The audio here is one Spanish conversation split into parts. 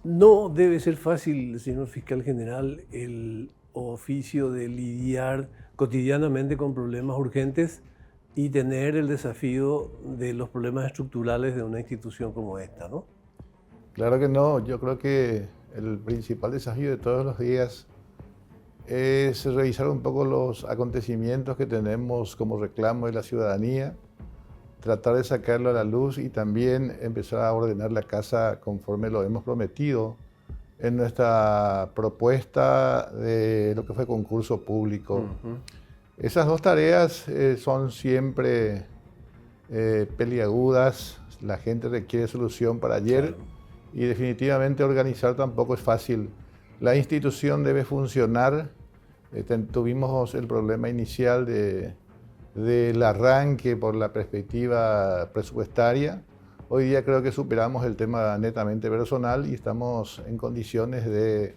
No debe ser fácil, señor fiscal general, el oficio de lidiar cotidianamente con problemas urgentes y tener el desafío de los problemas estructurales de una institución como esta, ¿no? Claro que no, yo creo que el principal desafío de todos los días es revisar un poco los acontecimientos que tenemos como reclamo de la ciudadanía, tratar de sacarlo a la luz y también empezar a ordenar la casa conforme lo hemos prometido en nuestra propuesta de lo que fue concurso público. Ujú. Esas dos tareas son siempre peliagudas, la gente requiere solución para ayer Claro. y definitivamente organizar tampoco es fácil. La institución debe funcionar. Tuvimos el problema inicial del arranque por la perspectiva presupuestaria. Hoy día creo que superamos el tema netamente personal y estamos en condiciones de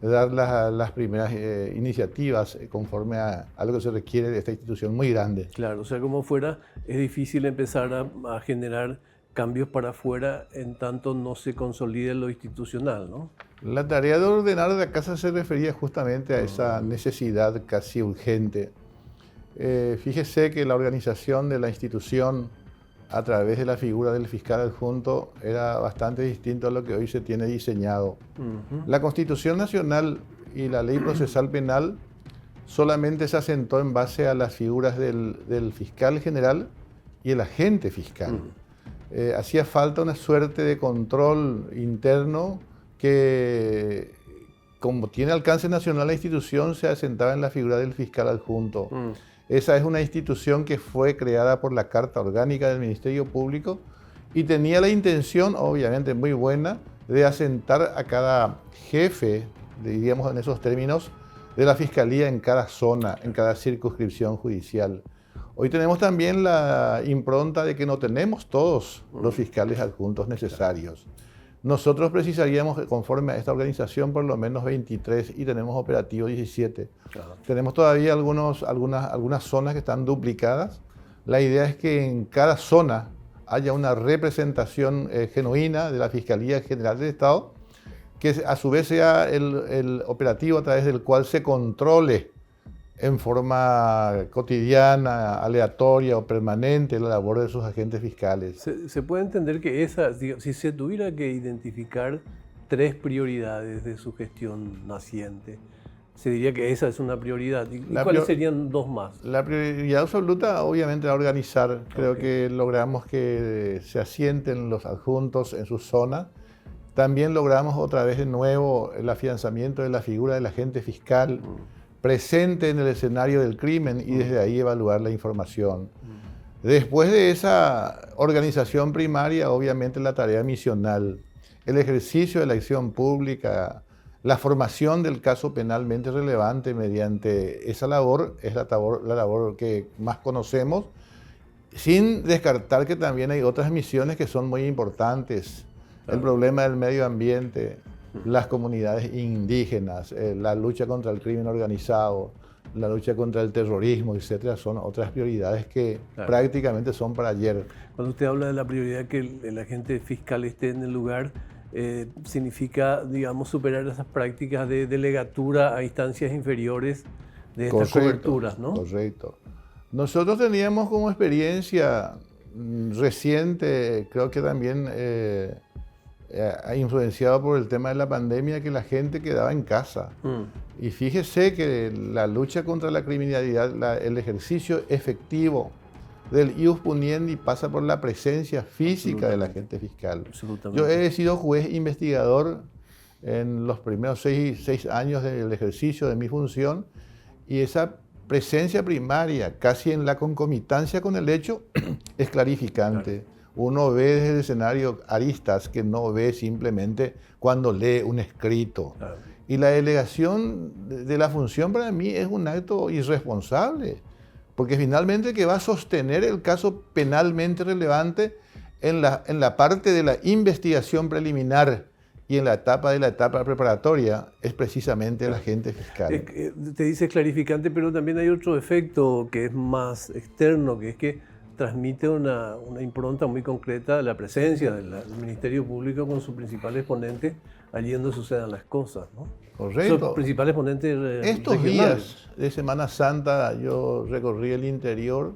dar las primeras iniciativas conforme a lo que se requiere de esta institución muy grande. Claro, o sea, como fuera, es difícil empezar a generar cambios para afuera en tanto no se consolide lo institucional, ¿no? La tarea de ordenar la casa se refería justamente a esa necesidad casi urgente. Fíjese que la organización de la institución a través de la figura del fiscal adjunto era bastante distinto a lo que hoy se tiene diseñado. Ujú. La Constitución Nacional y la Ley Procesal Penal solamente se asentó en base a las figuras del fiscal general y el agente fiscal. Hacía falta una suerte de control interno que, como tiene alcance nacional la institución, se asentaba en la figura del fiscal adjunto. Mm. Esa es una institución que fue creada por la Carta Orgánica del Ministerio Público y tenía la intención, obviamente muy buena, de asentar a cada jefe, diríamos en esos términos, de la Fiscalía en cada zona, en cada circunscripción judicial. Hoy tenemos también la impronta de que no tenemos todos los fiscales adjuntos necesarios. Nosotros precisaríamos, conforme a esta organización, por lo menos 23 y tenemos operativos 17. Ajá. Tenemos todavía algunas zonas que están duplicadas. La idea es que en cada zona haya una representación genuina de la Fiscalía General del Estado, que a su vez sea el operativo a través del cual se controle en forma cotidiana, aleatoria o permanente la labor de sus agentes fiscales. Se puede entender que si se tuviera que identificar tres prioridades de su gestión naciente, se diría que esa es una prioridad. ¿Y cuáles serían dos más? La prioridad absoluta, obviamente, era organizar. Creo Ok. que logramos que se asienten los adjuntos en su zona. También logramos otra vez de nuevo el afianzamiento de la figura del agente fiscal presente en el escenario del crimen y desde ahí evaluar la información. Después de esa organización primaria, obviamente la tarea misional, el ejercicio de la acción pública, la formación del caso penalmente relevante mediante esa labor es la labor que más conocemos, sin descartar que también hay otras misiones que son muy importantes. El problema del medio ambiente, las comunidades indígenas, la lucha contra el crimen organizado, la lucha contra el terrorismo, etcétera, son otras prioridades que prácticamente son para ayer. Cuando usted habla de la prioridad que el agente fiscal esté en el lugar, significa, digamos, superar esas prácticas de delegatura a instancias inferiores de estas coberturas, ¿no? Correcto. Nosotros teníamos como experiencia reciente, creo que también influenciado por el tema de la pandemia, que la gente quedaba en casa. Y fíjese que la lucha contra la criminalidad, el ejercicio efectivo del ius puniendi pasa por la presencia física del agente fiscal. Yo he sido juez investigador en los primeros seis años del ejercicio de mi función y esa presencia primaria, casi en la concomitancia con el hecho, es clarificante. Uno ve desde el escenario aristas que no ve simplemente cuando lee un escrito. Y la delegación de la función para mí es un acto irresponsable, porque finalmente el que va a sostener el caso penalmente relevante en la parte de la investigación preliminar y en la etapa preparatoria es precisamente el agente fiscal. Te dices clarificante, pero también hay otro efecto que es más externo, que es que transmite una impronta muy concreta de la presencia del Ministerio Público con su principal exponente allí donde sucedan las cosas, ¿no? Correcto. Sus principales exponentes Estos regionales. días de Semana Santa yo recorrí el interior.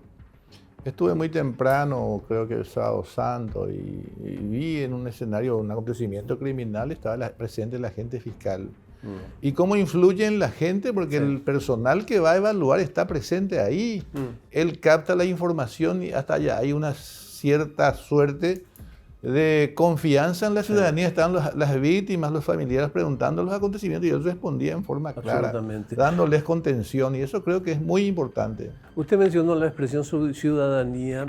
Estuve muy temprano, creo que el Sábado Santo, y vi en un escenario, un acontecimiento criminal, estaba presente la agente fiscal. ¿Y cómo influye en la gente? Porque el personal que va a evaluar está presente ahí. Él capta la información y hasta allá hay una cierta suerte de confianza en la ciudadanía. Estaban las víctimas, los familiares preguntando los acontecimientos y él respondía en forma clara, dándoles contención, y eso creo que es muy importante. Usted mencionó la expresión ciudadanía.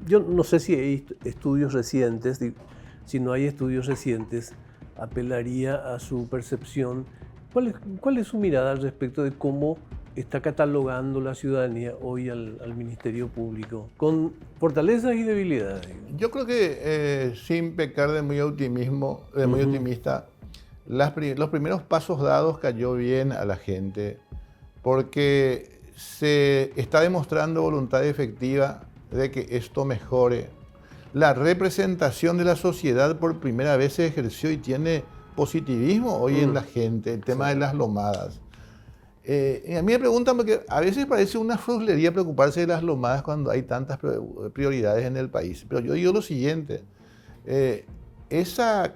Yo no sé si hay estudios recientes, si no hay estudios recientes, apelaría a su percepción. ¿Cuál es su mirada al respecto de cómo está catalogando la ciudadanía hoy al Ministerio Público, con fortalezas y debilidades? Yo creo que sin pecar de muy optimista, los primeros pasos dados cayó bien a la gente, porque se está demostrando voluntad efectiva de que esto mejore. La representación de la sociedad por primera vez se ejerció y tiene positivismo hoy en la gente, el tema de las lomadas. Y a mí me preguntan, porque a veces parece una fruslería preocuparse de las lomadas cuando hay tantas prioridades en el país. Pero yo digo lo siguiente, ese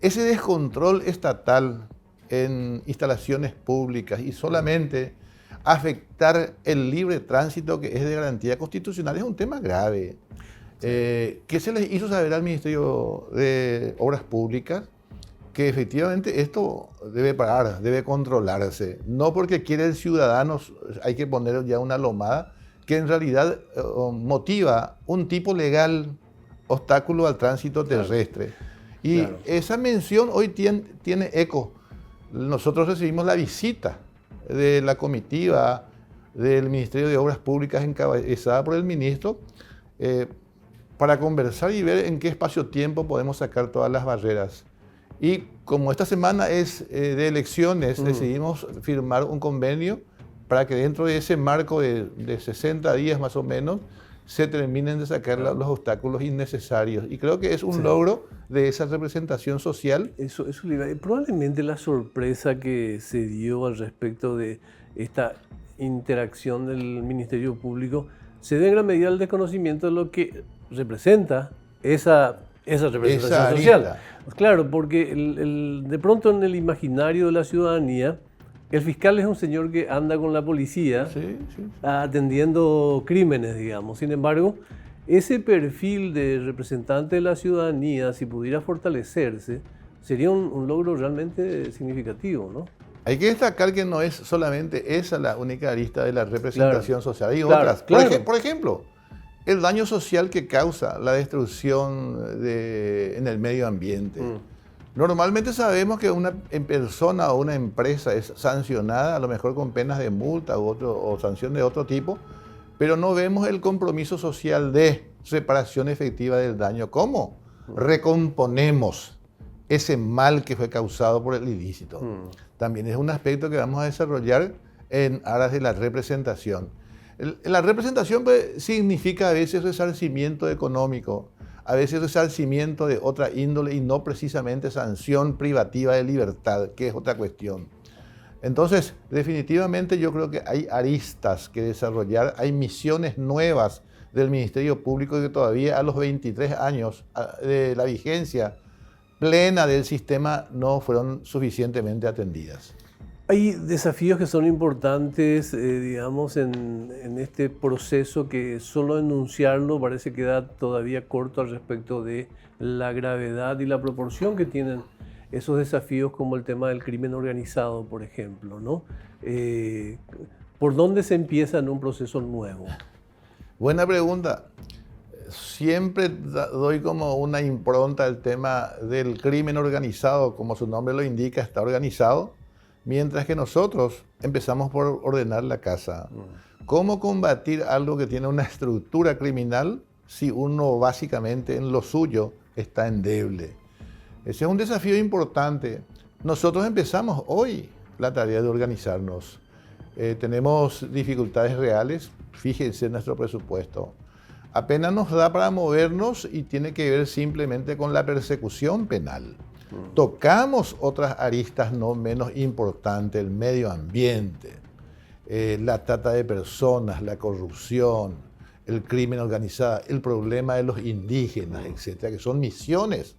descontrol estatal en instalaciones públicas y solamente afectar el libre tránsito, que es de garantía constitucional, es un tema grave. ¿Qué se les hizo saber al Ministerio de Obras Públicas? Que efectivamente esto debe parar, debe controlarse. No porque quiere el ciudadano hay que poner ya una lomada que en realidad motiva un tipo legal obstáculo al tránsito terrestre. Y esa mención hoy tiene eco. Nosotros recibimos la visita de la comitiva del Ministerio de Obras Públicas encabezada por el ministro, para conversar y ver en qué espacio-tiempo podemos sacar todas las barreras. Y como esta semana es de elecciones, decidimos firmar un convenio para que dentro de ese marco de 60 días más o menos se terminen de sacar los obstáculos innecesarios. Y creo que es un logro de esa representación social. Eso probablemente la sorpresa que se dio al respecto de esta interacción del Ministerio Público se debe en gran medida al desconocimiento de lo que representa esa representación social. Claro, porque de pronto en el imaginario de la ciudadanía, el fiscal es un señor que anda con la policía atendiendo crímenes, digamos. Sin embargo, ese perfil de representante de la ciudadanía, si pudiera fortalecerse, sería un logro realmente significativo, ¿no? Hay que destacar que no es solamente esa la única arista de la representación social. Hay otras. Por ejemplo, el daño social que causa la destrucción en el medio ambiente. Normalmente sabemos que una persona o una empresa es sancionada, a lo mejor con penas de multa o sanción de otro tipo, pero no vemos el compromiso social de reparación efectiva del daño. ¿Cómo recomponemos ese mal que fue causado por el ilícito? También es un aspecto que vamos a desarrollar en aras de la representación. La representación significa a veces resarcimiento económico, a veces resarcimiento de otra índole y no precisamente sanción privativa de libertad, que es otra cuestión. Entonces, definitivamente yo creo que hay aristas que desarrollar, hay misiones nuevas del Ministerio Público que todavía a los 23 años de la vigencia plena del sistema no fueron suficientemente atendidas. Hay desafíos que son importantes, digamos, en este proceso que solo enunciarlo parece que da todavía corto al respecto de la gravedad y la proporción que tienen esos desafíos, como el tema del crimen organizado, por ejemplo, ¿no? ¿Por dónde se empieza en un proceso nuevo? Buena pregunta. Siempre doy como una impronta al tema del crimen organizado, como su nombre lo indica, está organizado. Mientras que nosotros empezamos por ordenar la casa. ¿Cómo combatir algo que tiene una estructura criminal si uno básicamente en lo suyo está endeble? Ese es un desafío importante. Nosotros empezamos hoy la tarea de organizarnos. Tenemos dificultades reales, fíjense en nuestro presupuesto. apenas nos da para movernos y tiene que ver simplemente con la persecución penal. Tocamos otras aristas no menos importantes, el medio ambiente, la trata de personas, la corrupción, el crimen organizado, el problema de los indígenas, etcétera, que son misiones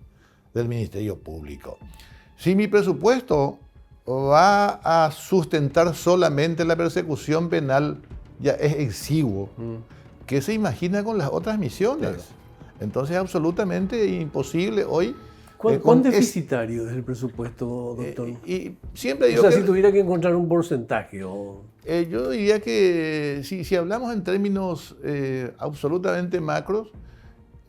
del Ministerio Público. Si mi presupuesto va a sustentar solamente la persecución penal, ya es exiguo. ¿Qué se imagina con las otras misiones? Claro. Entonces es absolutamente imposible hoy. ¿Cuán deficitario es el presupuesto, doctor? Y siempre digo si tuviera que encontrar un porcentaje. Yo diría que si hablamos en términos absolutamente macros,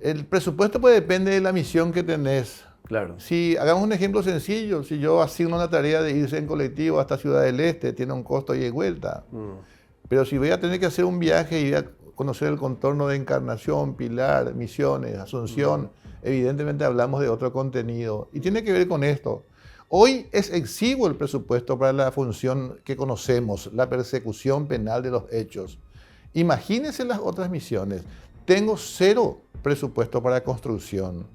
el presupuesto pues depende de la misión que tenés. Claro. Si hagamos un ejemplo sencillo, si yo asigno una tarea de irse en colectivo hasta Ciudad del Este, tiene un costo ida y vuelta. Pero si voy a tener que hacer un viaje y voy a conocer el contorno de Encarnación, Pilar, Misiones, Asunción, evidentemente hablamos de otro contenido. Y tiene que ver con esto. Hoy es exiguo el presupuesto para la función que conocemos, la persecución penal de los hechos. Imagínense las otras misiones. Tengo cero presupuesto para construcción.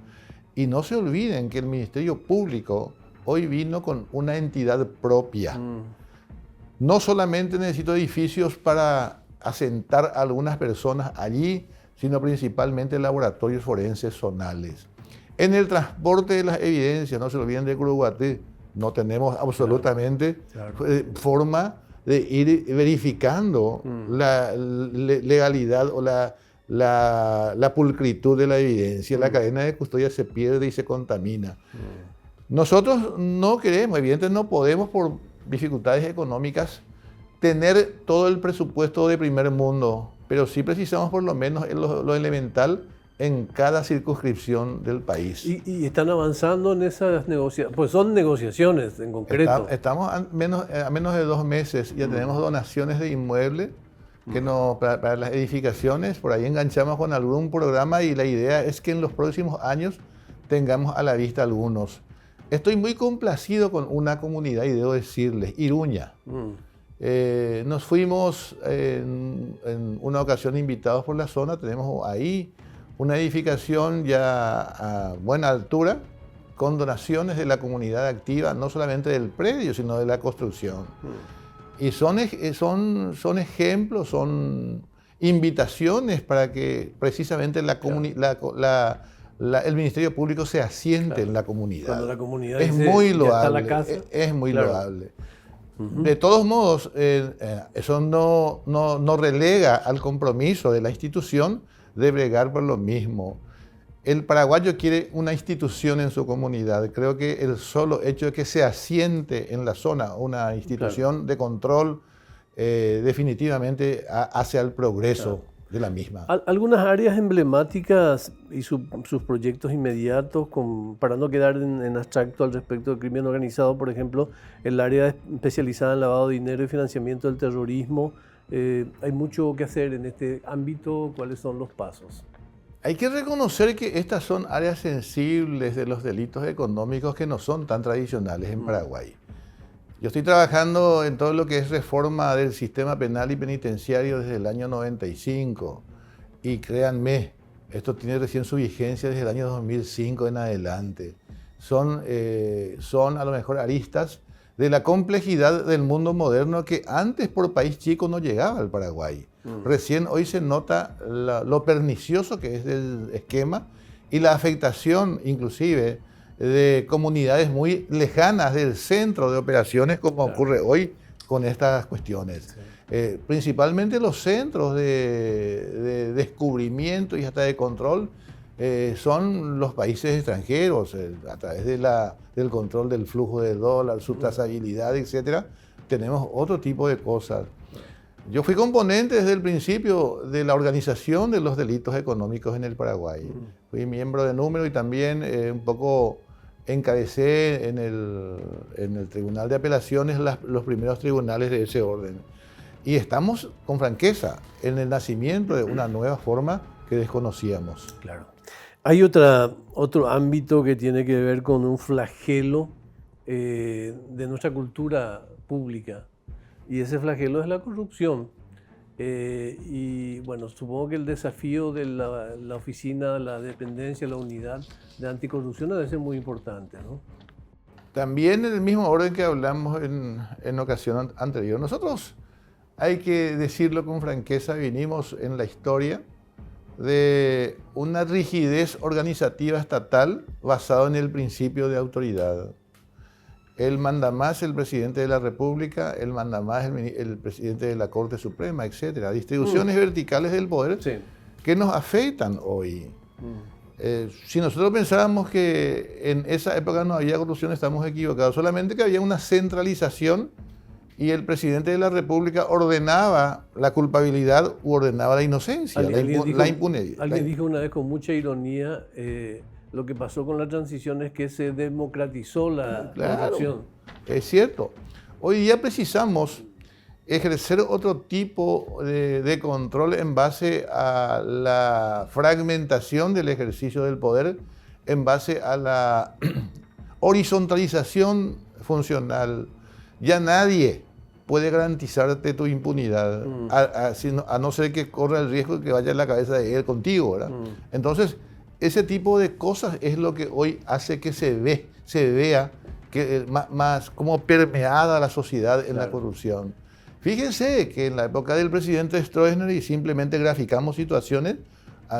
Y no se olviden que el Ministerio Público hoy vino con una entidad propia. No solamente necesito edificios para asentar a algunas personas allí, sino principalmente laboratorios forenses zonales. En el transporte de las evidencias, no se olviden de Curuguaté, no tenemos absolutamente forma de ir verificando la legalidad o la pulcritud de la evidencia. La cadena de custodia se pierde y se contamina. Nosotros no queremos, evidentemente no podemos por dificultades económicas tener todo el presupuesto de primer mundo, pero sí precisamos por lo menos lo elemental en cada circunscripción del país. ¿Y están avanzando en esas negociaciones? Pues son negociaciones en concreto. Estamos a menos de 2 meses, ya tenemos donaciones de inmuebles que para las edificaciones, por ahí enganchamos con algún programa y la idea es que en los próximos años tengamos a la vista algunos. Estoy muy complacido con una comunidad y debo decirles, Iruña. Nos fuimos en una ocasión invitados por la zona, tenemos ahí una edificación ya a buena altura, con donaciones de la comunidad activa, no solamente del predio, sino de la construcción. Y son ejemplos, son invitaciones para que precisamente el Ministerio Público se asiente en la comunidad. Cuando la comunidad es muy loable. La casa. Es muy loable. De todos modos, eso no relega al compromiso de la institución de bregar por lo mismo. El paraguayo quiere una institución en su comunidad. Creo que el solo hecho de que se asiente en la zona una institución de control definitivamente hace al progreso de la misma. Algunas áreas emblemáticas y sus proyectos inmediatos, para no quedar en abstracto al respecto del crimen organizado, por ejemplo, el área especializada en lavado de dinero y financiamiento del terrorismo. Hay mucho que hacer en este ámbito. ¿Cuáles son los pasos? Hay que reconocer que estas son áreas sensibles de los delitos económicos que no son tan tradicionales en Paraguay. Yo estoy trabajando en todo lo que es reforma del sistema penal y penitenciario desde el año 95 y créanme, esto tiene recién su vigencia desde el año 2005 en adelante. Son a lo mejor aristas de la complejidad del mundo moderno que antes por país chico no llegaba al Paraguay. Recién hoy se nota lo pernicioso que es el esquema y la afectación inclusive de comunidades muy lejanas del centro de operaciones como ocurre hoy con estas cuestiones. Principalmente los centros de descubrimiento y hasta de control son los países extranjeros, a través del control del flujo de dólar, su trazabilidad, etc. Tenemos otro tipo de cosas. Yo fui componente desde el principio de la organización de los delitos económicos en el Paraguay. Fui miembro de número y también un poco encabecé en el Tribunal de Apelaciones los primeros tribunales de ese orden. Y estamos, con franqueza, en el nacimiento de una nueva forma que desconocíamos. Claro. Hay otro ámbito que tiene que ver con un flagelo de nuestra cultura pública, y ese flagelo es la corrupción. Y bueno, supongo que el desafío de la oficina, la dependencia, la unidad de anticorrupción debe ser muy importante, ¿no? También en el mismo orden que hablamos en ocasión anterior, nosotros, hay que decirlo con franqueza, vinimos en la historia de una rigidez organizativa estatal basada en el principio de autoridad. Él manda más el presidente de la República, él manda más el presidente de la Corte Suprema, etc. Distribuciones verticales del poder Sí. que nos afectan hoy. Si nosotros pensábamos que en esa época no había corrupción, estamos equivocados. Solamente que había una centralización y el presidente de la República ordenaba la culpabilidad u ordenaba la inocencia, la impunidad. Alguien dijo una vez con mucha ironía, lo que pasó con la transición es que se democratizó la corrupción. Es cierto. Hoy día precisamos ejercer otro tipo de control en base a la fragmentación del ejercicio del poder, en base a la horizontalización funcional. Ya nadie puede garantizarte tu impunidad, a no ser que corra el riesgo de que vaya en la cabeza de él contigo, ¿verdad? Entonces, ese tipo de cosas es lo que hoy hace que se vea que más como permeada la sociedad en la corrupción. Fíjense que en la época del presidente Stroessner, y simplemente graficamos situaciones,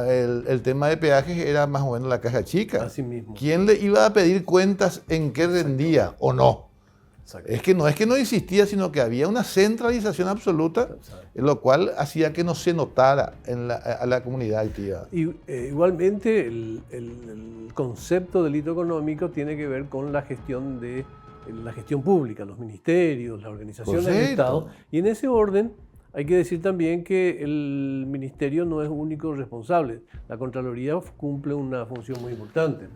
el tema de peajes era más o menos la caja chica. Así mismo. ¿Quién le iba a pedir cuentas en qué rendía o no? Es que no existía, sino que había una centralización absoluta, lo cual hacía que no se notara a la comunidad activa. Igualmente, el concepto de delito económico tiene que ver con la gestión pública, los ministerios, las organizaciones del Estado. Y en ese orden hay que decir también que el ministerio no es único responsable. La Contraloría cumple una función muy importante.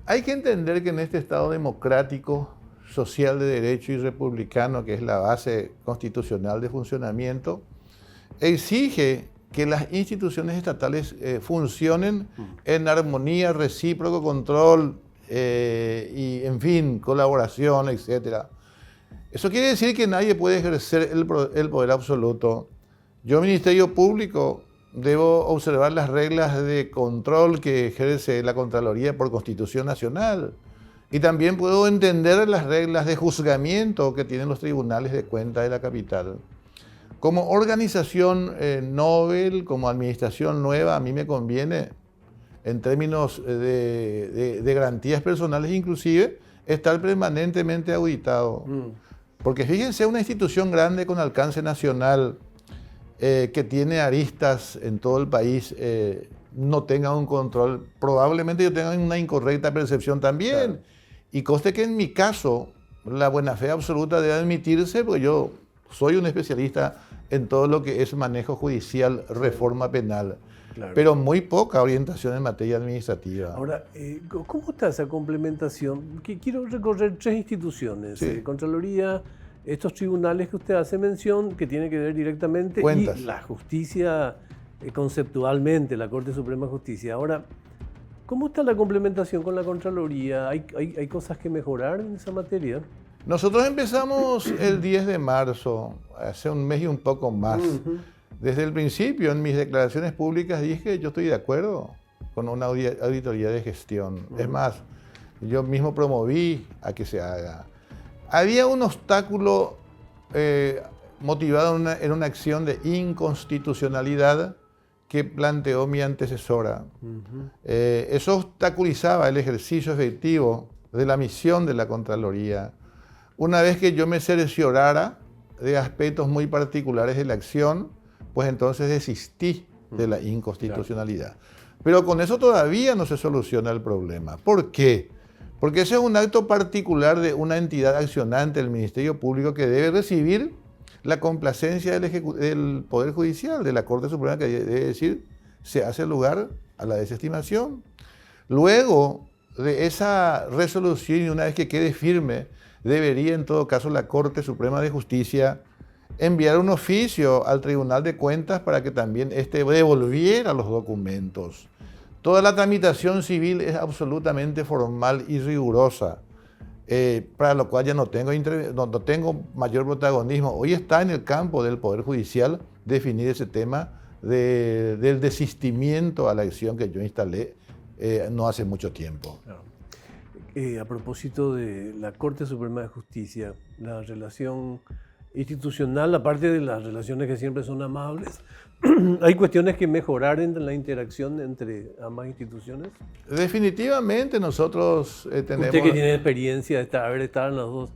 Hay que entender que en este Estado democrático, social de derecho y republicano, que es la base constitucional de funcionamiento, exige que las instituciones estatales funcionen en armonía, recíproco control y, en fin, colaboración, etc. Eso quiere decir que nadie puede ejercer el poder absoluto. Yo, Ministerio Público, debo observar las reglas de control que ejerce la Contraloría por Constitución Nacional. Y también puedo entender las reglas de juzgamiento que tienen los tribunales de cuentas de la capital. Como organización Nobel, como administración nueva, a mí me conviene, en términos de garantías personales inclusive, estar permanentemente auditado. Porque fíjense, una institución grande con alcance nacional que tiene aristas en todo el país, no tenga un control, probablemente yo tenga una incorrecta percepción también. Claro. Y conste que en mi caso, la buena fe absoluta debe admitirse, porque yo soy un especialista en todo lo que es manejo judicial, reforma penal, claro, pero muy poca orientación en materia administrativa. Ahora, ¿cómo está esa complementación? Quiero recorrer tres instituciones, Contraloría, estos tribunales que usted hace mención, que tienen que ver directamente, cuentas, y la justicia conceptualmente, la Corte Suprema de Justicia. Ahora, ¿cómo está la complementación con la Contraloría? ¿Hay cosas que mejorar en esa materia? Nosotros empezamos el 10 de marzo, hace un mes y un poco más. Desde el principio, en mis declaraciones públicas, dije que yo estoy de acuerdo con una auditoría de gestión. Es más, yo mismo promoví a que se haga. Había un obstáculo motivado en una acción de inconstitucionalidad que planteó mi antecesora. Eso obstaculizaba el ejercicio efectivo de la misión de la Contraloría. Una vez que yo me cerciorara de aspectos muy particulares de la acción, pues entonces desistí de la inconstitucionalidad. Claro. Pero con eso todavía no se soluciona el problema. ¿Por qué? Porque ese es un acto particular de una entidad accionante, el Ministerio Público, que debe recibir la complacencia del Poder Judicial, de la Corte Suprema, que debe decir, se hace lugar a la desestimación. Luego de esa resolución, y una vez que quede firme, debería en todo caso la Corte Suprema de Justicia enviar un oficio al Tribunal de Cuentas para que también devolviera los documentos. Toda la tramitación civil es absolutamente formal y rigurosa. Para lo cual ya no tengo mayor protagonismo. Hoy está en el campo del Poder Judicial definir ese tema del desistimiento a la acción que yo instalé no hace mucho tiempo. Claro. A propósito de la Corte Suprema de Justicia, la relación institucional, aparte de las relaciones que siempre son amables, ¿hay cuestiones que mejorar en la interacción entre ambas instituciones? Definitivamente nosotros tenemos... Usted que tiene experiencia de haber estado en las dos.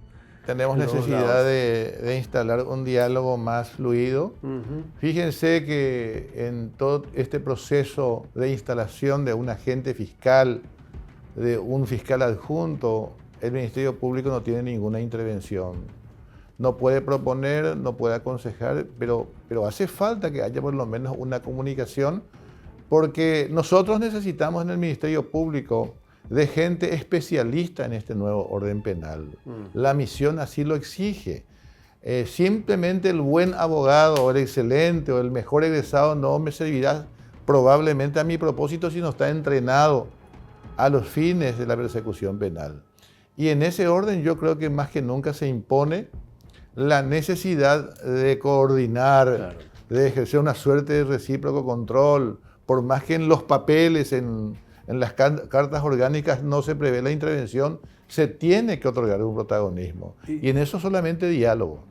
Tenemos necesidad de instalar un diálogo más fluido. Fíjense que en todo este proceso de instalación de un agente fiscal, de un fiscal adjunto, el Ministerio Público no tiene ninguna intervención. No puede proponer, no puede aconsejar, pero hace falta que haya por lo menos una comunicación, porque nosotros necesitamos en el Ministerio Público de gente especialista en este nuevo orden penal. La misión así lo exige. Simplemente el buen abogado, o el excelente, o el mejor egresado no me servirá probablemente a mi propósito si no está entrenado a los fines de la persecución penal. Y en ese orden yo creo que más que nunca se impone la necesidad de coordinar, claro, de ejercer una suerte de recíproco control, por más que en los papeles, en las cartas orgánicas no se prevé la intervención, se tiene que otorgar un protagonismo. Y en eso solamente diálogo.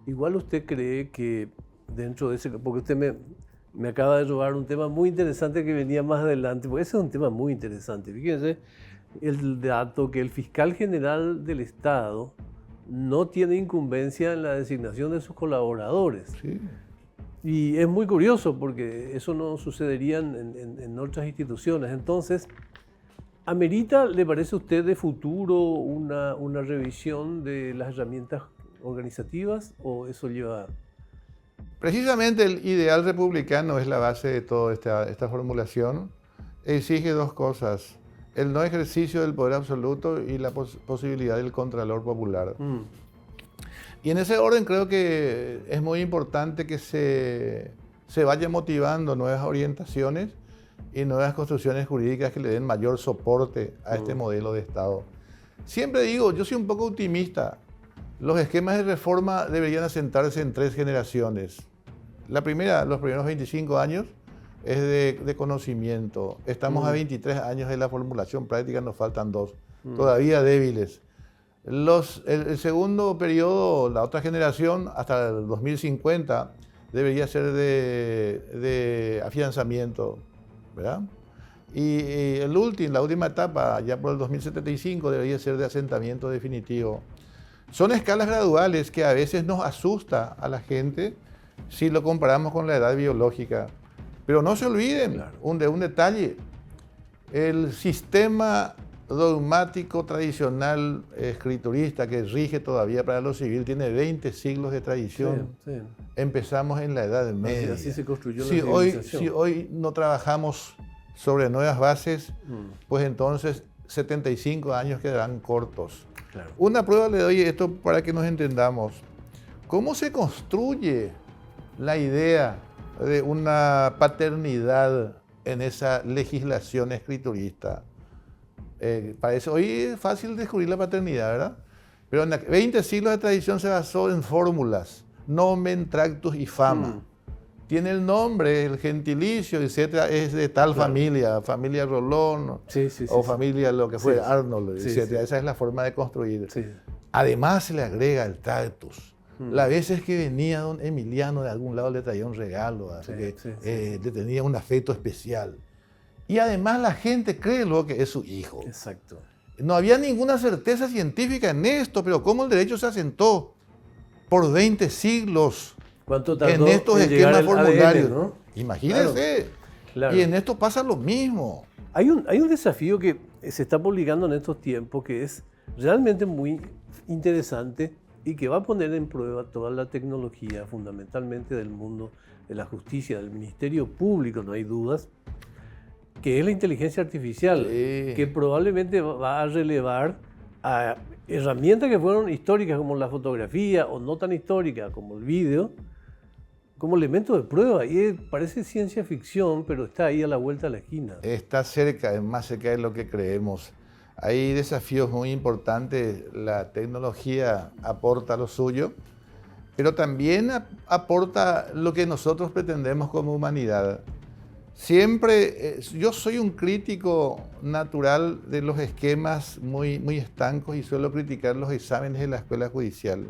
Igual usted cree que dentro de ese, porque usted me acaba de robar un tema muy interesante que venía más adelante, porque ese es un tema muy interesante. Fíjense el dato que el fiscal general del Estado no tiene incumbencia en la designación de sus colaboradores. Sí. Y es muy curioso porque eso no sucedería en otras instituciones. Entonces, ¿amerita, le parece a usted, de futuro una revisión de las herramientas organizativas o eso lleva...? Precisamente el ideal republicano es la base de toda esta formulación. Exige dos cosas: el no ejercicio del poder absoluto y la posibilidad del contralor popular. Y en ese orden creo que es muy importante que se vaya motivando nuevas orientaciones y nuevas construcciones jurídicas que le den mayor soporte a este modelo de Estado. Siempre digo, yo soy un poco optimista. Los esquemas de reforma deberían asentarse en 3 generaciones. La primera, los primeros 25 años, es de conocimiento. Estamos a 23 años de la formulación práctica, nos faltan 2, todavía débiles. El segundo periodo, la otra generación, hasta el 2050, debería ser de afianzamiento, ¿verdad? Y la última etapa, ya por el 2075, debería ser de asentamiento definitivo. Son escalas graduales que a veces nos asusta a la gente si lo comparamos con la edad biológica. Pero no se olviden, claro, de un detalle: el sistema dogmático tradicional escriturista que rige todavía para lo civil tiene 20 siglos de tradición. Sí, sí. Empezamos en la Edad Media. Así se construyó la civilización. Si hoy no trabajamos sobre nuevas bases, pues entonces 75 años quedarán cortos. Claro. Una prueba le doy esto para que nos entendamos. ¿Cómo se construye la idea de una paternidad en esa legislación escriturista? Parece hoy es fácil descubrir la paternidad, ¿verdad? Pero en 20 siglos de tradición se basó en fórmulas: nomen, tractus y fama. Tiene el nombre, el gentilicio, etcétera, es de tal, claro, familia Rolón, o familia lo que fue, Arnold, etcétera. Esa es la forma de construir. Sí. Además se le agrega el tractus. Las veces que venía don Emiliano de algún lado le traía un regalo, le tenía un afecto especial. Y además la gente cree luego que es su hijo. Exacto. No había ninguna certeza científica en esto, pero cómo el derecho se asentó por 20 siglos. ¿Cuánto tardó en estos esquemas formularios? ADN, ¿no? Imagínense. Claro. Y en esto pasa lo mismo. Hay un desafío que se está publicando en estos tiempos que es realmente muy interesante y que va a poner en prueba toda la tecnología, fundamentalmente del mundo de la justicia, del Ministerio Público, no hay dudas, que es la inteligencia artificial, que probablemente va a relevar a herramientas que fueron históricas como la fotografía o no tan históricas como el video, como elemento de prueba. Y parece ciencia ficción, pero está ahí a la vuelta de la esquina. Está cerca, es más cerca de lo que creemos. Hay desafíos muy importantes, la tecnología aporta lo suyo, pero también aporta lo que nosotros pretendemos como humanidad. Siempre, yo soy un crítico natural de los esquemas muy estancos y suelo criticar los exámenes de la escuela judicial.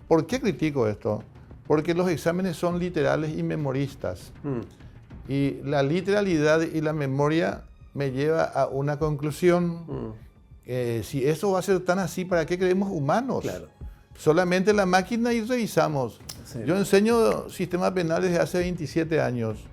¿Por qué critico esto? Porque los exámenes son literales y memoristas. Y la literalidad y la memoria me lleva a una conclusión. Si eso va a ser tan así, ¿para qué creemos humanos? Claro. Solamente la máquina y revisamos. Sí. Yo enseño sistema penal desde hace 27 años.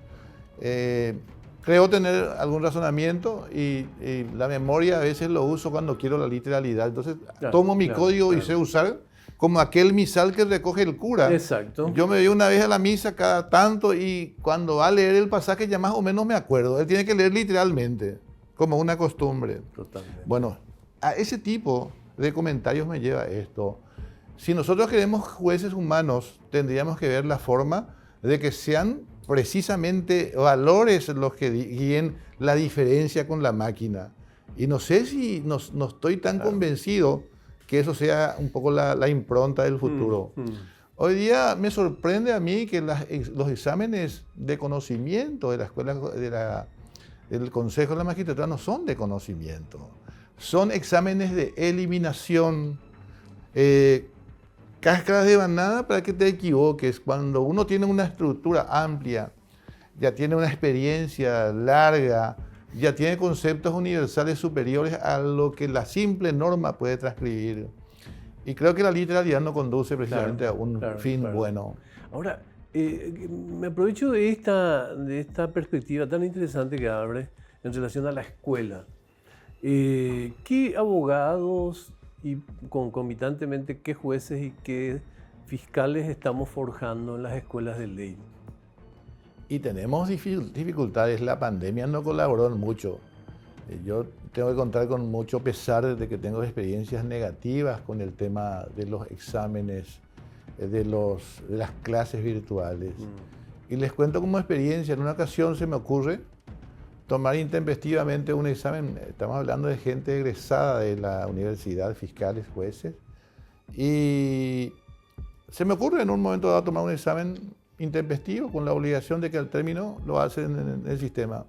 Creo tener algún razonamiento y la memoria a veces lo uso cuando quiero la literalidad. Entonces tomo mi código y sé usar como aquel misal que recoge el cura. Exacto. Yo me voy una vez a la misa cada tanto y cuando va a leer el pasaje ya más o menos me acuerdo. Él tiene que leer literalmente, como una costumbre. Totalmente. Bueno, a ese tipo de comentarios me lleva esto. Si nosotros queremos jueces humanos, tendríamos que ver la forma de que sean precisamente valores los que guíen la diferencia con la máquina. Y no sé si no estoy tan convencido que eso sea un poco la impronta del futuro. Hoy día me sorprende a mí que los exámenes de conocimiento de la escuela, del Consejo de la Magistratura no son de conocimiento. Son exámenes de eliminación, cáscaras de banana para que te equivoques. Cuando uno tiene una estructura amplia, ya tiene una experiencia larga, ya tiene conceptos universales superiores a lo que la simple norma puede transcribir. Y creo que la literalidad no conduce precisamente a un fin bueno. Ahora, me aprovecho de esta perspectiva tan interesante que abre en relación a la escuela. ¿Qué abogados y concomitantemente qué jueces y qué fiscales estamos forjando en las escuelas de ley? Y tenemos dificultades. La pandemia no colaboró en mucho. Yo tengo que contar con mucho pesar de que tengo experiencias negativas con el tema de los exámenes, de las clases virtuales. Y les cuento como experiencia. En una ocasión se me ocurre tomar intempestivamente un examen. Estamos hablando de gente egresada de la universidad, fiscales, jueces. Y se me ocurre en un momento dado tomar un examen intempestivo con la obligación de que al término lo hacen en el sistema.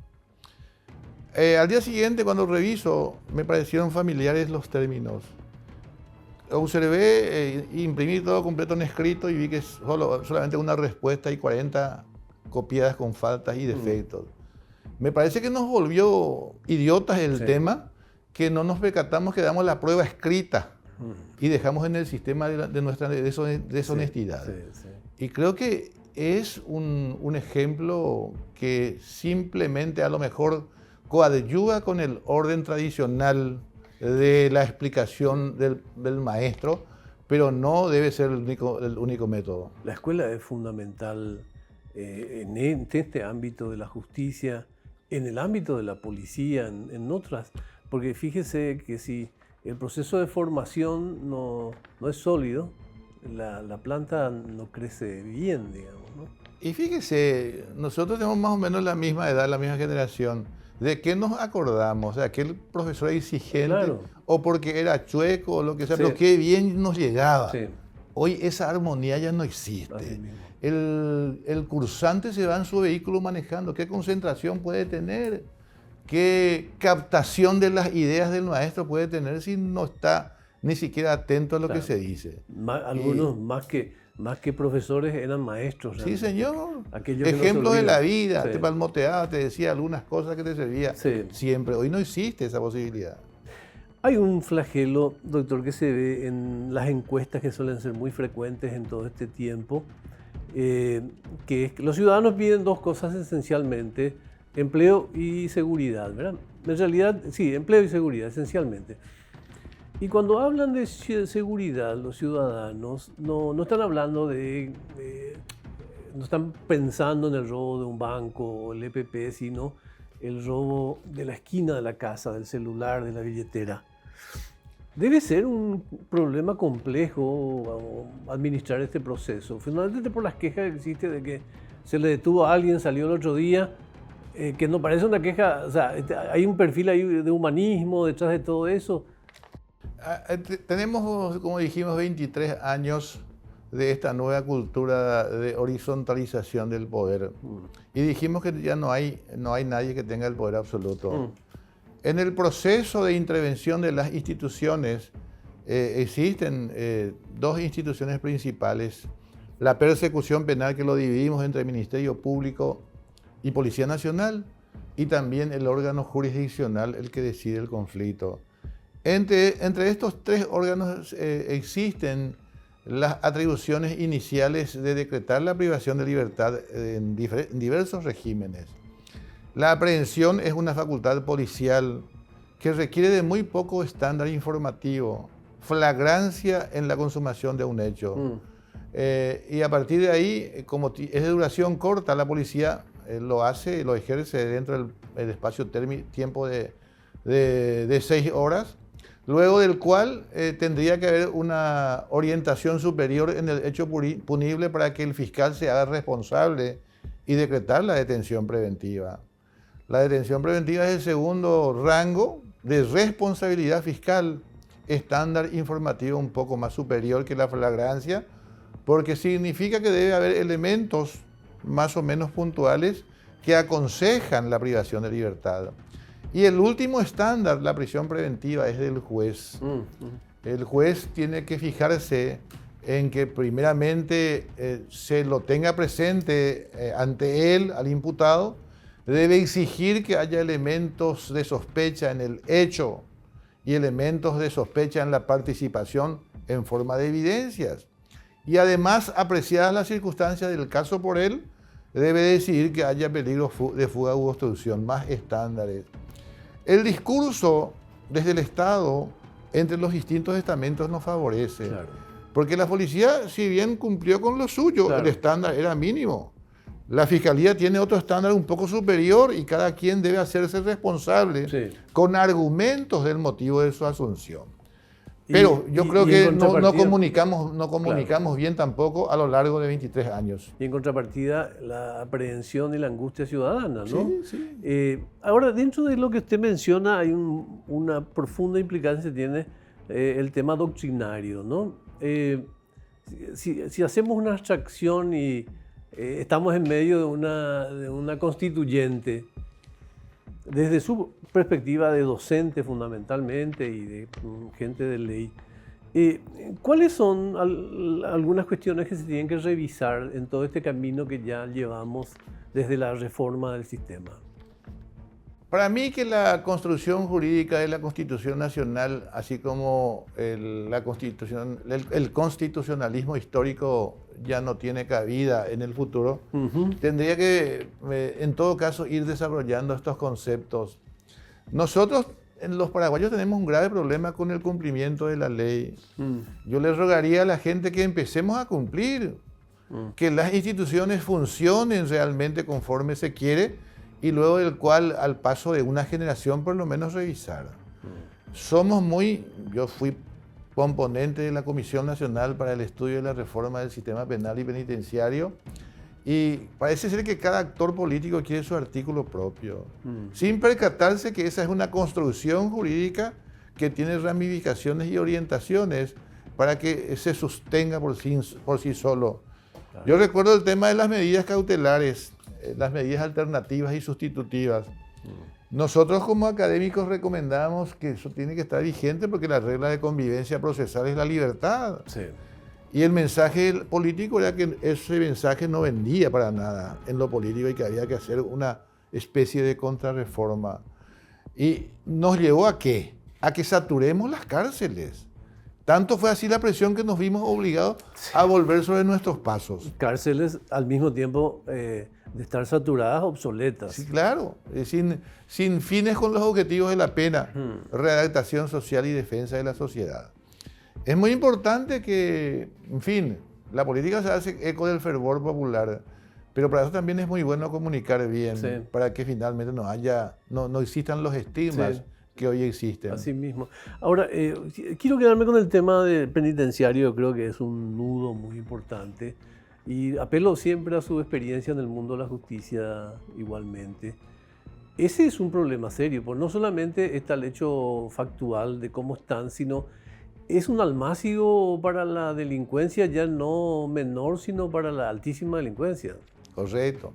Al día siguiente, cuando reviso, me parecieron familiares los términos. Observé, imprimí todo completo en escrito y vi que es solamente una respuesta y 40 copiadas con faltas y defectos. Me parece que nos volvió idiotas el tema, que no nos percatamos que damos la prueba escrita y dejamos en el sistema de nuestra deshonestidad. Y creo que es un ejemplo que simplemente a lo mejor coadyuva con el orden tradicional de la explicación del maestro, pero no debe ser el único método. La escuela es fundamental en este ámbito de la justicia, en el ámbito de la policía, en otras, porque fíjese que si el proceso de formación no es sólido, la planta no crece bien, digamos, ¿no? Y fíjese, nosotros tenemos más o menos la misma edad, la misma generación. ¿De qué nos acordamos? ¿De aquel profesor exigente? Claro. ¿O porque era chueco o lo que sea? Pero qué bien nos llegaba. Hoy esa armonía ya no existe. El cursante se va en su vehículo manejando. ¿Qué concentración puede tener? ¿Qué captación de las ideas del maestro puede tener si no está ni siquiera atento a lo que se dice? Algunos más que profesores eran maestros. Sí, señor. Ejemplos de la vida. Te palmoteaba, te decía algunas cosas que te servían siempre. Hoy no existe esa posibilidad. Hay un flagelo, doctor, que se ve en las encuestas que suelen ser muy frecuentes en todo este tiempo, que es que los ciudadanos piden dos cosas esencialmente: empleo y seguridad, ¿verdad? En realidad, sí, empleo y seguridad, esencialmente. Y cuando hablan de seguridad, los ciudadanos no están hablando no están pensando en el robo de un banco o el EPP, sino el robo de la esquina de la casa, del celular, de la billetera. Debe ser un problema complejo administrar este proceso, fundamentalmente por las quejas que existe de que se le detuvo a alguien, salió el otro día, que no parece una queja, o sea, hay un perfil ahí de humanismo detrás de todo eso. Tenemos, como dijimos, 23 años de esta nueva cultura de horizontalización del poder. Y dijimos que ya no hay nadie que tenga el poder absoluto. En el proceso de intervención de las instituciones existen dos instituciones principales. La persecución penal, que lo dividimos entre Ministerio Público y Policía Nacional, y también el órgano jurisdiccional, el que decide el conflicto. Entre estos tres órganos existen las atribuciones iniciales de decretar la privación de libertad en diversos regímenes. La aprehensión es una facultad policial que requiere de muy poco estándar informativo, flagrancia en la consumación de un hecho. Y a partir de ahí, como es de duración corta, la policía lo ejerce dentro del espacio-tiempo de 6 horas, luego del cual tendría que haber una orientación superior en el hecho punible para que el fiscal se haga responsable y decretar la detención preventiva. La detención preventiva es el segundo rango de responsabilidad fiscal, estándar informativo un poco más superior que la flagrancia, porque significa que debe haber elementos más o menos puntuales que aconsejan la privación de libertad. Y el último estándar, la prisión preventiva, es del juez. El juez tiene que fijarse en que primeramente se lo tenga presente ante él, al imputado. Debe exigir que haya elementos de sospecha en el hecho y elementos de sospecha en la participación en forma de evidencias. Y además, apreciadas las circunstancias del caso por él, debe decidir que haya peligro de fuga u obstrucción, más estándares. El discurso desde el Estado entre los distintos estamentos nos favorece. Claro. Porque la policía, si bien cumplió con lo suyo, claro, el estándar era mínimo. La Fiscalía tiene otro estándar un poco superior y cada quien debe hacerse responsable, sí, con argumentos del motivo de su asunción. Pero yo creo que no comunicamos claro, bien tampoco a lo largo de 23 años. Y en contrapartida, la aprehensión y la angustia ciudadana, ¿no? Sí, sí. Ahora, dentro de lo que usted menciona, hay una profunda implicancia que tiene el tema doctrinario, ¿no? Si hacemos una abstracción y estamos en medio de una constituyente, desde su perspectiva de docente fundamentalmente y de gente de ley, ¿cuáles son algunas cuestiones que se tienen que revisar en todo este camino que ya llevamos desde la reforma del sistema? Para mí que la construcción jurídica de la Constitución Nacional, así como el constitucionalismo histórico ya no tiene cabida en el futuro, tendría que, en todo caso, ir desarrollando estos conceptos. Nosotros, los paraguayos, tenemos un grave problema con el cumplimiento de la ley. Yo les rogaría a la gente que empecemos a cumplir, que las instituciones funcionen realmente conforme se quiere, y luego del cual, al paso de una generación, por lo menos revisar. Yo fui componente de la Comisión Nacional para el Estudio de la Reforma del Sistema Penal y Penitenciario, y parece ser que cada actor político quiere su artículo propio, sin percatarse que esa es una construcción jurídica que tiene ramificaciones y orientaciones para que se sostenga por sí solo. Claro. Yo recuerdo el tema de las medidas cautelares, las medidas alternativas y sustitutivas. Nosotros como académicos recomendamos que eso tiene que estar vigente porque la regla de convivencia procesal es la libertad. Sí. Y el mensaje político era que ese mensaje no vendía para nada en lo político y que había que hacer una especie de contrarreforma. ¿Y nos llevó a qué? A que saturemos las cárceles. Tanto fue así la presión que nos vimos obligados a volver sobre nuestros pasos. Cárceles al mismo tiempo de estar saturadas, obsoletas. Sí, claro. Sin fines con los objetivos de la pena, readaptación social y defensa de la sociedad. Es muy importante que, en fin, la política se hace eco del fervor popular, pero para eso también es muy bueno comunicar bien, sí, para que finalmente no existan los estigmas, sí, que hoy existen. Así mismo. Ahora, quiero quedarme con el tema del penitenciario, yo creo que es un nudo muy importante y apelo siempre a su experiencia en el mundo de la justicia igualmente. Ese es un problema serio, porque no solamente está el hecho factual de cómo están, sino es un almácigo para la delincuencia ya no menor, sino para la altísima delincuencia. Correcto.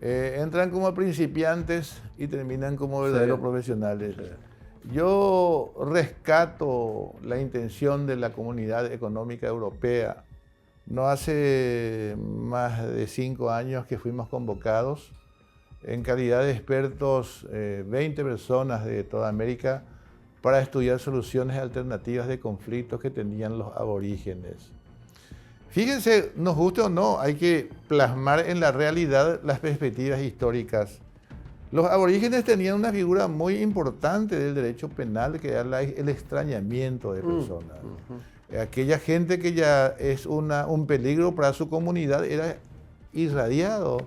Entran como principiantes y terminan como verdaderos profesionales. Sí. Yo rescato la intención de la Comunidad Económica Europea. No hace más de 5 años que fuimos convocados en calidad de expertos, 20 personas de toda América, para estudiar soluciones alternativas de conflictos que tenían los aborígenes. Fíjense, nos guste o no, hay que plasmar en la realidad las perspectivas históricas. Los aborígenes tenían una figura muy importante del derecho penal, que era el extrañamiento de personas. Aquella gente que ya es un peligro para su comunidad era irradiado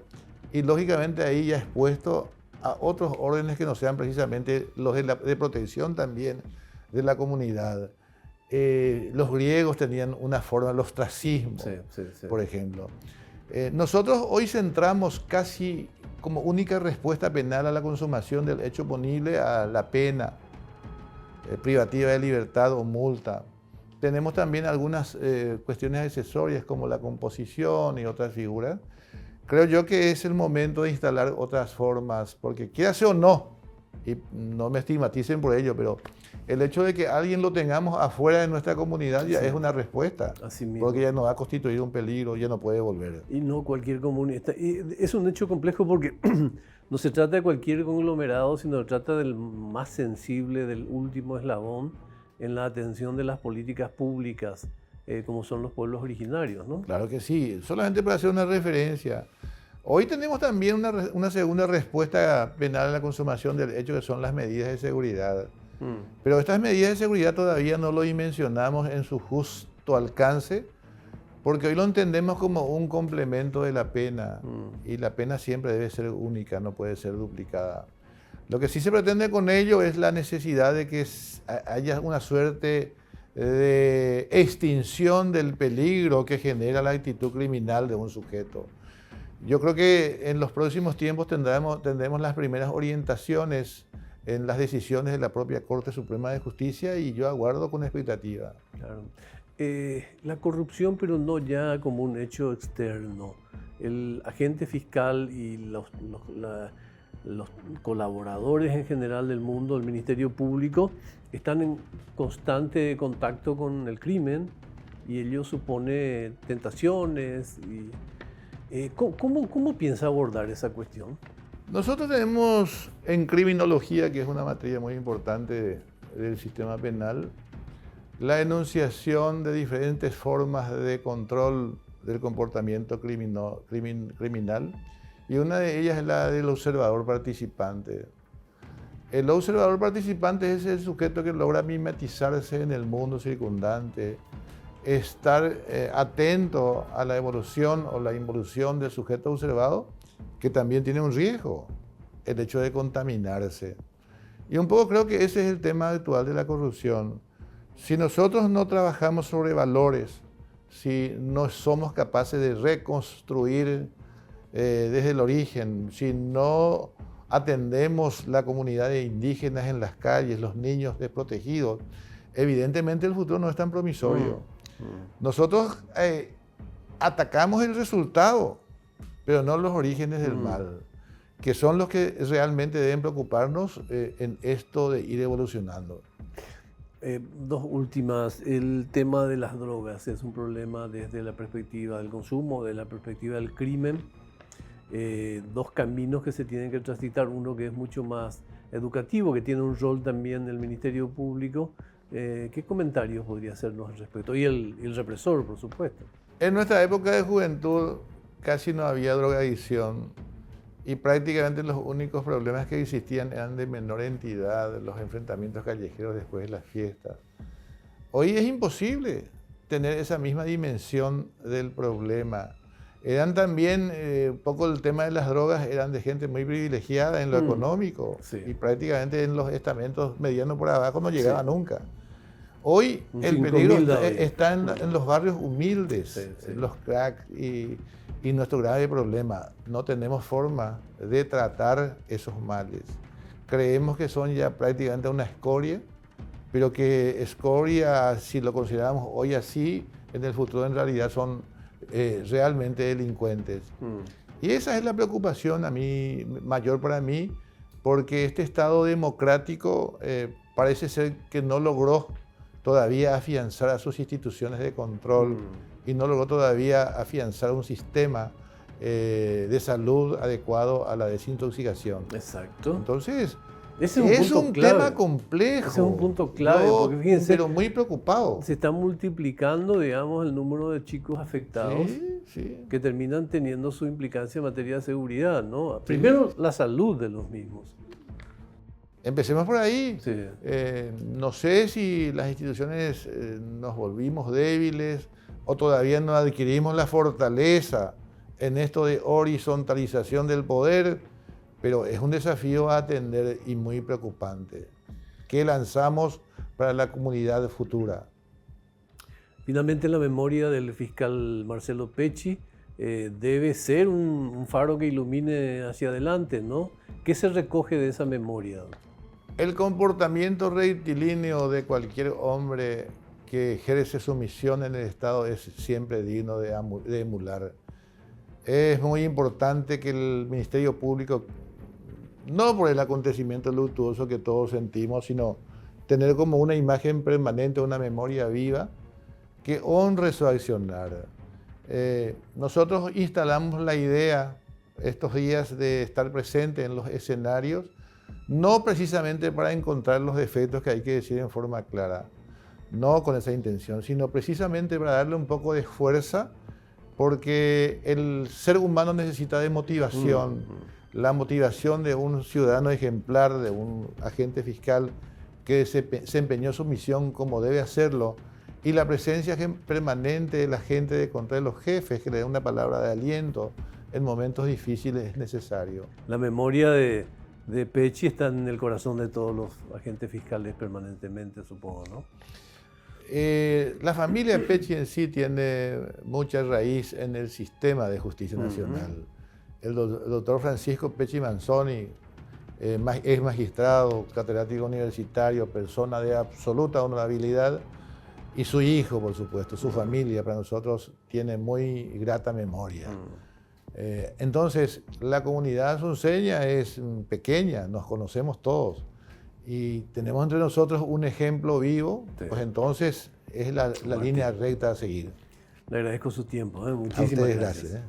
y lógicamente ahí ya expuesto a otros órdenes que no sean precisamente los de protección también de la comunidad. Los griegos tenían una forma, el ostracismo, por ejemplo. Nosotros hoy centramos casi como única respuesta penal a la consumación del hecho punible a la pena privativa de libertad o multa. Tenemos también algunas cuestiones accesorias como la composición y otras figuras. Creo yo que es el momento de instalar otras formas, porque quiera sea o no, y no me estigmaticen por ello, pero el hecho de que alguien lo tengamos afuera de nuestra comunidad ya es una respuesta, porque ya nos ha constituido un peligro, ya no puede volver. Y no cualquier comunidad. Es un hecho complejo porque no se trata de cualquier conglomerado, sino se trata del más sensible, del último eslabón en la atención de las políticas públicas, como son los pueblos originarios, ¿no? Claro que sí. Solamente para hacer una referencia, hoy tenemos también una segunda respuesta penal a la consumación del hecho, que son las medidas de seguridad. Pero estas medidas de seguridad todavía no lo dimensionamos en su justo alcance, porque hoy lo entendemos como un complemento de la pena, y la pena siempre debe ser única, no puede ser duplicada. Lo que sí se pretende con ello es la necesidad de que haya una suerte de extinción del peligro que genera la actitud criminal de un sujeto. Yo creo que en los próximos tiempos tendremos las primeras orientaciones en las decisiones de la propia Corte Suprema de Justicia, y yo aguardo con expectativa. Claro. La corrupción, pero no ya como un hecho externo. El agente fiscal y los colaboradores en general del mundo, el Ministerio Público, están en constante contacto con el crimen y ello supone tentaciones. ¿Cómo piensa abordar esa cuestión? Nosotros tenemos en criminología, que es una materia muy importante del sistema penal, la enunciación de diferentes formas de control del comportamiento criminal, y una de ellas es la del observador participante. El observador participante es el sujeto que logra mimetizarse en el mundo circundante, estar atento a la evolución o la involución del sujeto observado, que también tiene un riesgo, el hecho de contaminarse. Y un poco creo que ese es el tema actual de la corrupción. Si nosotros no trabajamos sobre valores, si no somos capaces de reconstruir desde el origen, si no atendemos la comunidad de indígenas en las calles, los niños desprotegidos, evidentemente el futuro no es tan promisorio. Nosotros atacamos el resultado, pero no los orígenes del mal, que son los que realmente deben preocuparnos en esto de ir evolucionando. Dos últimas. El tema de las drogas es un problema desde la perspectiva del consumo, de la perspectiva del crimen. Dos caminos que se tienen que transitar, uno que es mucho más educativo, que tiene un rol también del Ministerio Público. ¿Qué comentarios podría hacernos al respecto? Y el represor, por supuesto. En nuestra época de juventud casi no había drogadicción y prácticamente los únicos problemas que existían eran de menor entidad, los enfrentamientos callejeros después de las fiestas. Hoy es imposible tener esa misma dimensión del problema. Eran también, un poco el tema de las drogas, eran de gente muy privilegiada en lo económico, sí. y prácticamente en los estamentos medianos por abajo no llegaba nunca. Hoy Un el peligro 5.000 está en los barrios humildes, Sí, sí. en los cracks, y nuestro grave problema, no tenemos forma de tratar esos males. Creemos que son ya prácticamente una escoria, pero que escoria, si lo consideramos hoy así, en el futuro en realidad son realmente delincuentes. Y esa es la preocupación mayor para mí, porque este Estado democrático parece ser que no logró todavía afianzar a sus instituciones de control y no logró todavía afianzar un sistema de salud adecuado a la desintoxicación. Exacto. Entonces, Ese es un tema complejo. Ese es un punto clave, porque fíjense, pero muy preocupado. Se está multiplicando, digamos, el número de chicos afectados que terminan teniendo su implicancia en materia de seguridad, ¿no? Primero, la salud de los mismos. Empecemos por ahí. Sí. No sé si las instituciones nos volvimos débiles o todavía no adquirimos la fortaleza en esto de horizontalización del poder, pero es un desafío a atender y muy preocupante que lanzamos para la comunidad futura. Finalmente, la memoria del fiscal Marcelo Pecci debe ser un faro que ilumine hacia adelante, ¿no? ¿Qué se recoge de esa memoria? El comportamiento rectilíneo de cualquier hombre que ejerce su misión en el Estado es siempre digno de emular. Es muy importante que el Ministerio Público, no por el acontecimiento luctuoso que todos sentimos, sino tener como una imagen permanente, una memoria viva, que honre su accionar. Nosotros instalamos la idea estos días de estar presente en los escenarios, no precisamente para encontrar los defectos que hay que decir en forma clara, no con esa intención, sino precisamente para darle un poco de fuerza, porque el ser humano necesita de motivación, la motivación de un ciudadano ejemplar, de un agente fiscal que se empeñó su misión como debe hacerlo, y la presencia permanente de la gente de contra los jefes, que le da una palabra de aliento en momentos difíciles, es necesario. La memoria de Pecci está en el corazón de todos los agentes fiscales permanentemente, supongo, ¿no? La familia Pecci en sí tiene mucha raíz en el sistema de justicia nacional. El doctor Francisco Pecci Manzoni es magistrado, catedrático universitario, persona de absoluta honorabilidad, y su hijo, por supuesto, su familia, para nosotros tiene muy grata memoria. Entonces, la comunidad asunceña es pequeña, nos conocemos todos y tenemos entre nosotros un ejemplo vivo, pues entonces es la línea recta a seguir. Le agradezco su tiempo. Muchísimas gracias.